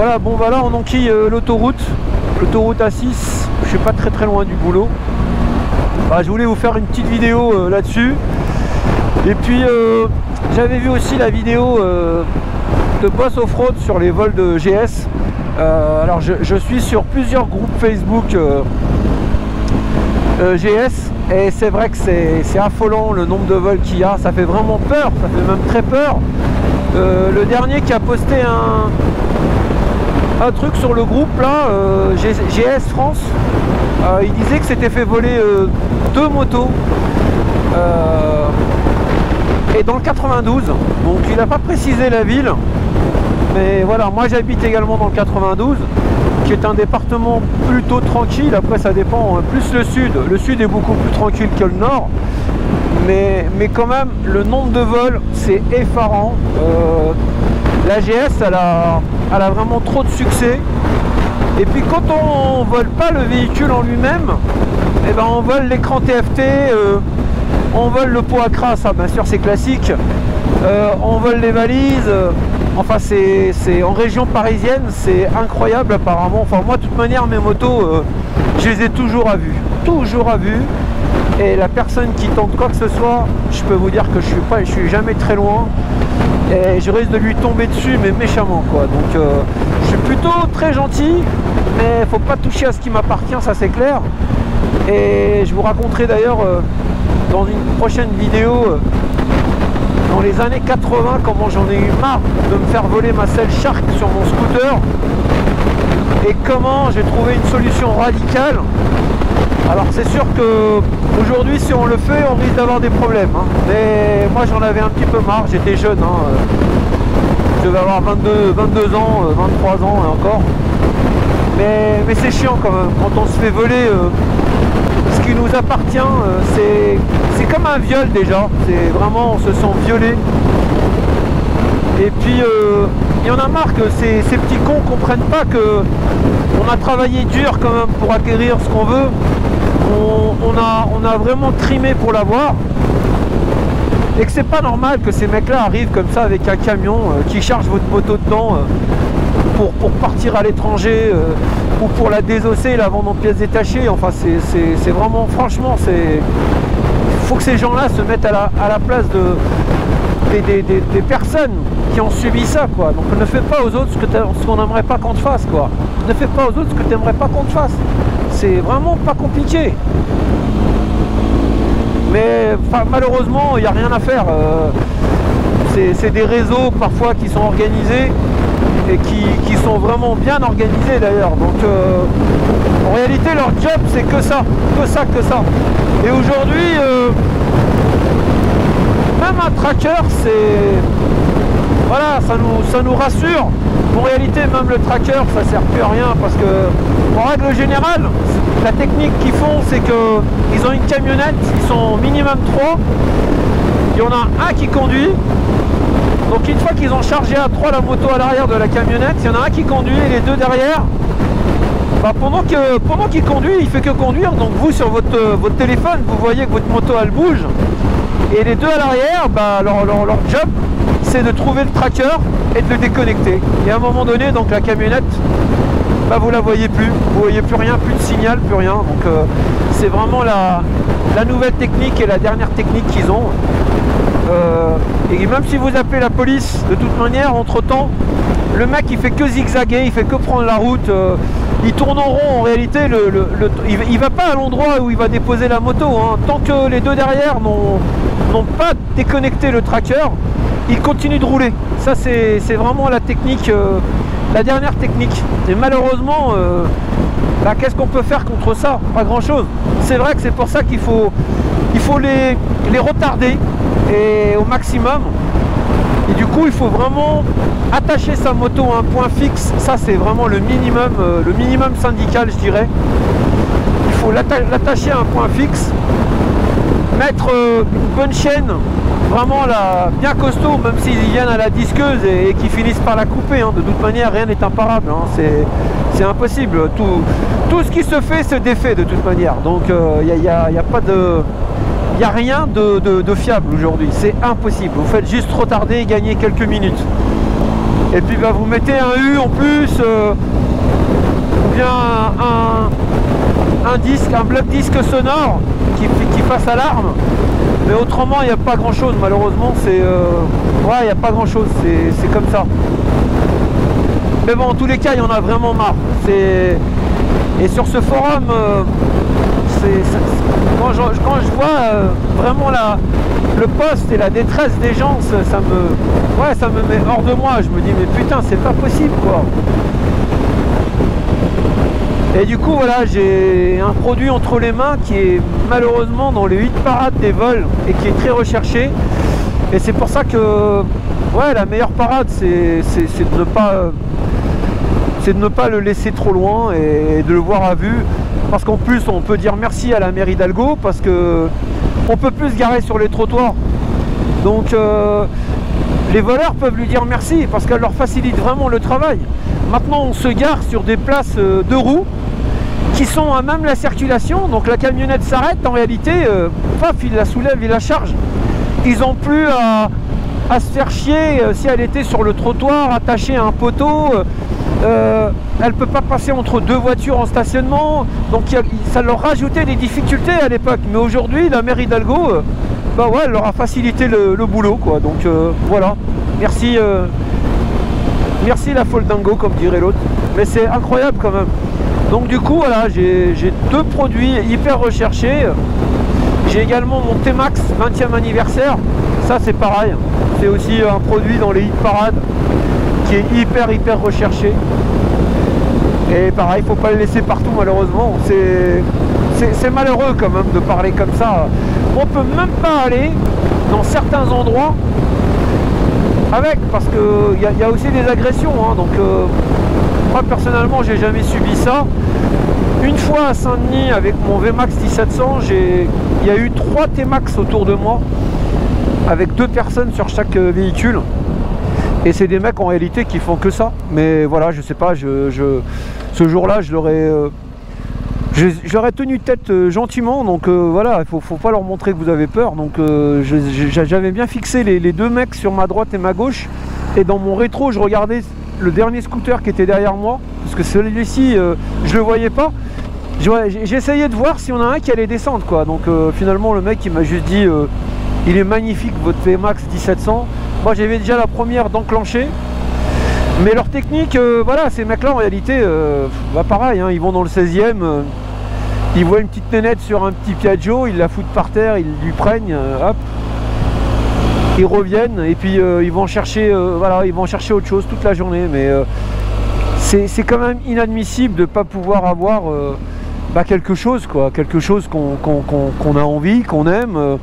Voilà, bon voilà, on enquille l'autoroute A6. Je suis pas très loin du boulot. Bah, je voulais vous faire une petite vidéo là-dessus. Et puis j'avais vu aussi la vidéo de Boss Offroad sur les vols de GS. Alors je suis sur plusieurs groupes Facebook GS, et c'est vrai que c'est affolant le nombre de vols qu'il y a. Ça fait vraiment peur, ça fait même très peur. Le dernier qui a posté un truc sur le groupe là, GS France, il disait que s'était fait voler 2 motos et dans le 92. Donc il n'a pas précisé la ville, mais voilà, moi j'habite également dans le 92, qui est un département plutôt tranquille. Après ça dépend, plus le sud est beaucoup plus tranquille que le nord, mais quand même le nombre de vols c'est effarant. La GS elle a vraiment trop de succès. Et puis quand on vole pas le véhicule en lui-même, eh ben on vole l'écran TFT, on vole le pot à crasse, ça bien sûr c'est classique, on vole les valises, enfin c'est en région parisienne, c'est incroyable apparemment. Enfin moi de toute manière mes motos, je les ai toujours à vue, et la personne qui tente quoi que ce soit, je peux vous dire que je suis jamais très loin, et je risque de lui tomber dessus, mais méchamment quoi. Donc je suis plutôt très gentil, mais faut pas toucher à ce qui m'appartient, ça c'est clair. Et je vous raconterai d'ailleurs dans une prochaine vidéo, dans les années 80, comment j'en ai eu marre de me faire voler ma selle Shark sur mon scooter, et comment j'ai trouvé une solution radicale. Alors c'est sûr que aujourd'hui si on le fait, on risque d'avoir des problèmes, hein. Mais moi j'en avais un petit peu marre, j'étais jeune, hein. Je devais avoir 22 ans, 23 ans et encore. Mais c'est chiant quand même, quand on se fait voler ce qui nous appartient, c'est comme un viol déjà, c'est vraiment, on se sent violé. Et puis il y en a marre que ces petits cons comprennent pas que on a travaillé dur quand même pour acquérir ce qu'on veut. On a vraiment trimé pour l'avoir, et que c'est pas normal que ces mecs là arrivent comme ça avec un camion qui charge votre moto dedans pour partir à l'étranger, ou pour la désosser et la vendre en pièces détachées. Enfin c'est vraiment, franchement, il faut que ces gens là se mettent à la place des personnes qui ont subi ça quoi. Donc ne fais pas aux autres ce qu'on n'aimerait pas qu'on te fasse quoi. Ne fais pas aux autres ce que tu n'aimerais pas qu'on te fasse. C'est vraiment pas compliqué. Mais malheureusement il n'y a rien à faire. C'est des réseaux parfois qui sont organisés, et qui sont vraiment bien organisés d'ailleurs. Donc en réalité leur job c'est que ça. Et aujourd'hui même un tracker, c'est, voilà, ça nous rassure. En réalité même le tracker ça sert plus à rien, parce que en règle générale la technique qu'ils font c'est que ils ont une camionnette, ils sont minimum 3, il y en a un qui conduit. Donc une fois qu'ils ont chargé à 3 la moto à l'arrière de la camionnette, il y en a un qui conduit et les deux derrière, bah, pendant qu'il conduit, il fait que conduire. Donc vous sur votre téléphone, vous voyez que votre moto elle bouge, et les deux à l'arrière, bah, leur job c'est de trouver le tracker et de le déconnecter. Et à un moment donné, donc la camionnette, bah, vous la voyez plus, vous voyez plus rien, plus de signal, plus rien. Donc c'est vraiment la nouvelle technique et la dernière technique qu'ils ont. Et même si vous appelez la police, de toute manière, entre temps, le mec il fait que zigzaguer, il fait que prendre la route, il tourne en rond. En réalité, il va pas à l'endroit où il va déposer la moto, hein. Tant que les deux derrière n'ont pas déconnecté le tracker, il continue de rouler. Ça c'est vraiment la technique, la dernière technique. Et malheureusement, bah, qu'est-ce qu'on peut faire contre ça? Pas grand chose. C'est vrai que c'est pour ça qu'il faut les retarder, et au maximum. Et du coup il faut vraiment attacher sa moto à un point fixe. Ça c'est vraiment le minimum syndical, je dirais. Il faut l'attacher à un point fixe, mettre une bonne chaîne, vraiment bien costaud, même s'ils viennent à la disqueuse et qu'ils finissent par la couper, hein. De toute manière rien n'est imparable, hein. C'est impossible, tout ce qui se fait se défait de toute manière. Donc il n'y a rien de fiable aujourd'hui, c'est impossible. Vous faites juste retarder et gagner quelques minutes. Et puis bah, vous mettez un U en plus, ou bien un disque, un bloc disque sonore qui fasse alarme. Mais autrement il n'y a pas grand chose malheureusement, c'est ouais, il n'y a pas grand chose, c'est comme ça. Mais bon, en tous les cas il y en a vraiment marre. Et sur ce forum, quand je vois vraiment le poste et la détresse des gens, ça me met hors de moi. Je me dis mais putain, c'est pas possible quoi. Et du coup voilà, j'ai un produit entre les mains qui est malheureusement dans les 8 parades des vols et qui est très recherché. Et c'est pour ça que ouais, la meilleure parade c'est de ne pas le laisser trop loin et de le voir à vue. Parce qu'en plus on peut dire merci à la mairie d'Hidalgo parce que on peut plus se garer sur les trottoirs. Donc les voleurs peuvent lui dire merci parce qu'elle leur facilite vraiment le travail. Maintenant on se gare sur des places de roues qui sont à même la circulation, donc la camionnette s'arrête, en réalité paf, il la soulève, il la charge. Ils n'ont plus à se faire chier si elle était sur le trottoir attachée à un poteau. Elle peut pas passer entre deux voitures en stationnement, donc ça leur rajoutait des difficultés à l'époque. Mais aujourd'hui la mairie d'Hidalgo bah ouais, elle leur a facilité le boulot quoi. Donc voilà, merci merci la folle dingo comme dirait l'autre. Mais c'est incroyable quand même. Donc du coup voilà, j'ai deux produits hyper recherchés. J'ai également mon T-Max 20e anniversaire. Ça c'est pareil, c'est aussi un produit dans les hit parades qui est hyper recherché. Et pareil, il faut pas le laisser partout malheureusement. C'est malheureux quand même de parler comme ça. On peut même pas aller dans certains endroits avec, parce que y a aussi des agressions hein. Donc moi personnellement j'ai jamais subi ça. Une fois à Saint-Denis avec mon VMAX 1700, il y a eu 3 T-Max autour de moi avec 2 personnes sur chaque véhicule. Et c'est des mecs en réalité qui font que ça. Mais voilà, je sais pas, ce jour-là, j'aurais tenu tête gentiment. Donc voilà, il faut pas leur montrer que vous avez peur. Donc j'avais bien fixé les 2 mecs sur ma droite et ma gauche. Et dans mon rétro, je regardais le dernier scooter qui était derrière moi. Parce que celui-ci, je le voyais pas. J'essayais de voir si on a un qui allait descendre quoi. Donc finalement, le mec il m'a juste dit il est magnifique votre VMAX 1700. Moi j'avais déjà la première d'enclencher. Mais leur technique, voilà, ces mecs là en réalité, bah pareil, hein, ils vont dans le 16e, ils voient une petite nénette sur un petit Piaggio, ils la foutent par terre, ils lui prennent, hop, ils reviennent et puis ils vont chercher, voilà, ils vont chercher autre chose toute la journée. Mais c'est quand même inadmissible de ne pas pouvoir avoir bah, quelque chose quoi, quelque chose qu'on a envie, qu'on aime.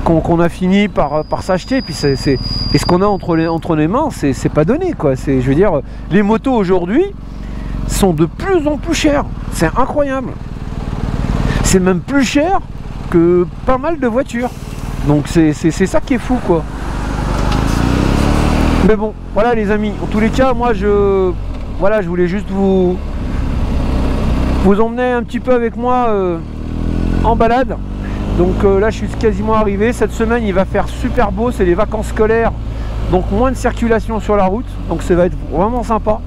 Qu'on a fini par s'acheter, puis et ce qu'on a entre les mains, c'est pas donné quoi. Je veux dire, les motos aujourd'hui sont de plus en plus chères, c'est incroyable. C'est même plus cher que pas mal de voitures. Donc c'est ça qui est fou quoi. Mais bon, voilà les amis. En tous les cas, moi je voulais juste vous emmener un petit peu avec moi en balade. Donc là je suis quasiment arrivé. Cette semaine il va faire super beau, c'est les vacances scolaires, donc moins de circulation sur la route, donc ça va être vraiment sympa.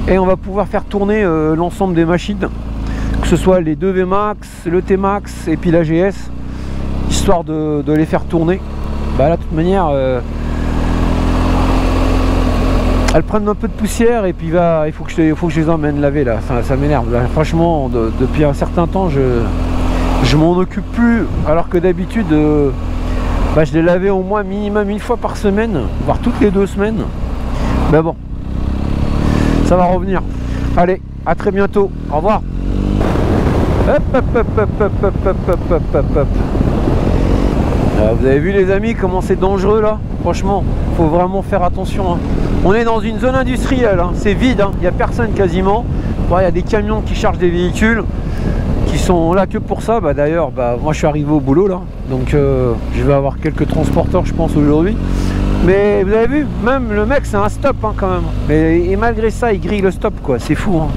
Et on va pouvoir faire tourner l'ensemble des machines, que ce soit les 2 VMAX, le T-Max et puis la GS, histoire de les faire tourner. Bah là de toute manière elles prennent un peu de poussière et puis il faut que je les emmène laver là, ça m'énerve. Franchement depuis un certain temps je m'en occupe plus, alors que d'habitude bah, je les lavais au moins minimum 1 fois par semaine, voire toutes les 2 semaines. Mais bon, ça va revenir. Allez, à très bientôt, au revoir. Hop. Vous avez vu les amis comment c'est dangereux là? Franchement, faut vraiment faire attention hein. On est dans une zone industrielle, hein. C'est vide, il n'y a personne quasiment. Bon, il y a des camions qui chargent des véhicules qui sont là que pour ça. Bah d'ailleurs, moi je suis arrivé au boulot là, donc je vais avoir quelques transporteurs je pense aujourd'hui. Mais vous avez vu, même le mec c'est un stop hein, quand même. Et malgré ça il grille le stop quoi, c'est fou hein.